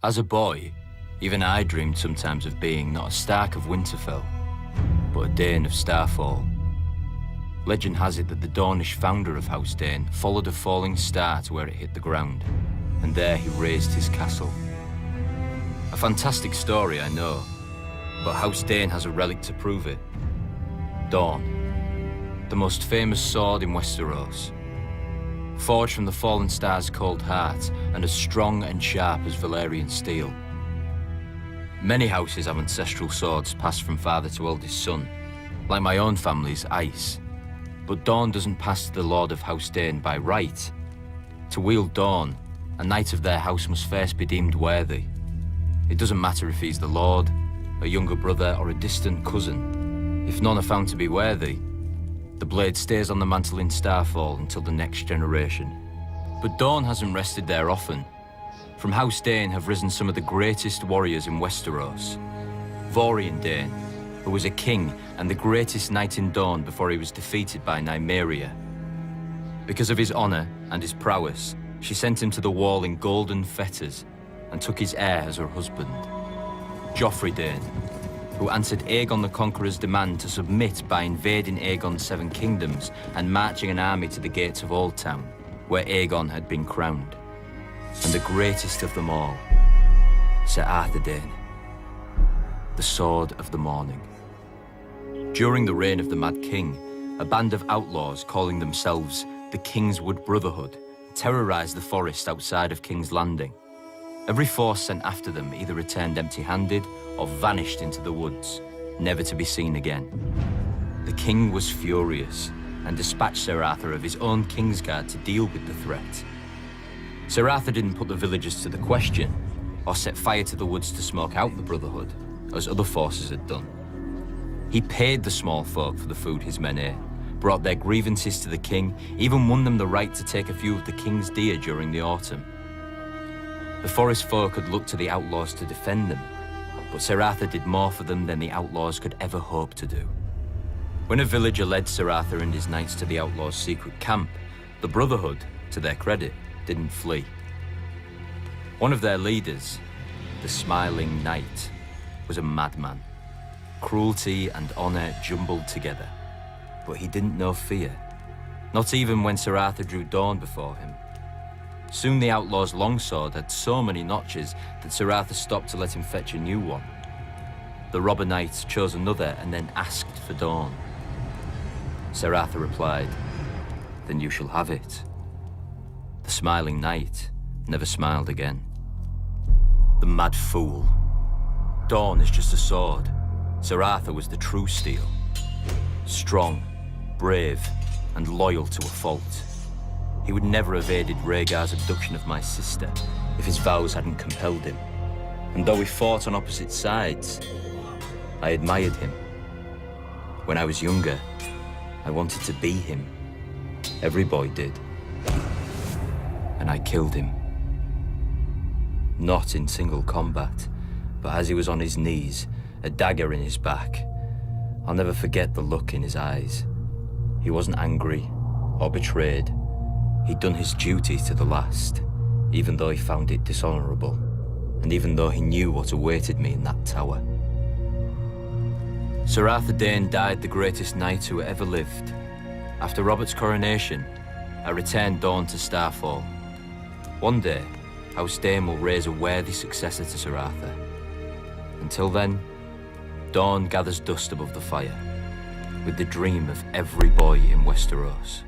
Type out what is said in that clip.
As a boy, even I dreamed sometimes of being not a Stark of Winterfell, but a Dayne of Starfall. Legend has it that the Dornish founder of House Dayne followed a falling star to where it hit the ground, and there he raised his castle. A fantastic story, I know, but House Dayne has a relic to prove it. Dawn, the most famous sword in Westeros. Forged from the fallen star's cold heart and as strong and sharp as Valyrian steel. Many houses have ancestral swords passed from father to eldest son, like my own family's ice. But Dawn doesn't pass to the Lord of House Dayne by right. To wield Dawn, a knight of their house must first be deemed worthy. It doesn't matter if he's the Lord, a younger brother or a distant cousin. If none are found to be worthy, the blade stays on the mantle in Starfall until the next generation. But Dawn hasn't rested there often. From House Dayne have risen some of the greatest warriors in Westeros. Vaurian Dayne, who was a king and the greatest knight in Dawn before he was defeated by Nymeria. Because of his honor and his prowess, she sent him to the wall in golden fetters and took his heir as her husband. Joffrey Dayne, who answered Aegon the Conqueror's demand to submit by invading Aegon's 7 kingdoms and marching an army to the gates of Old Town, where Aegon had been crowned. And the greatest of them all, Sir Arthur Dayne, the Sword of the Morning. During the reign of the Mad King, a band of outlaws calling themselves the Kingswood Brotherhood terrorized the forest outside of King's Landing. Every force sent after them either returned empty-handed or vanished into the woods, never to be seen again. The king was furious and dispatched Sir Arthur of his own Kingsguard to deal with the threat. Sir Arthur didn't put the villagers to the question or set fire to the woods to smoke out the Brotherhood, as other forces had done. He paid the small folk for the food his men ate, brought their grievances to the king, even won them the right to take a few of the king's deer during the autumn. The forest folk had looked to the outlaws to defend them, but Sir Arthur did more for them than the outlaws could ever hope to do. When a villager led Sir Arthur and his knights to the outlaws' secret camp, the Brotherhood, to their credit, didn't flee. One of their leaders, the Smiling Knight, was a madman. Cruelty and honor jumbled together, but he didn't know fear, not even when Sir Arthur drew Dawn before him. Soon the outlaw's longsword had so many notches that Sir Arthur stopped to let him fetch a new one. The robber knight chose another and then asked for Dawn. Sir Arthur replied, "Then you shall have it." The Smiling Knight never smiled again. The mad fool. Dawn is just a sword. Sir Arthur was the true steel. Strong, brave, and loyal to a fault. He would never have aided Rhaegar's abduction of my sister if his vows hadn't compelled him. And though we fought on opposite sides, I admired him. When I was younger, I wanted to be him. Every boy did. And I killed him. Not in single combat, but as he was on his knees, a dagger in his back. I'll never forget the look in his eyes. He wasn't angry or betrayed. He'd done his duty to the last, even though he found it dishonorable, and even though he knew what awaited me in that tower. Sir Arthur Dayne died the greatest knight who ever lived. After Robert's coronation, I returned Dawn to Starfall. One day, House Dayne will raise a worthy successor to Sir Arthur. Until then, Dawn gathers dust above the fire, with the dream of every boy in Westeros.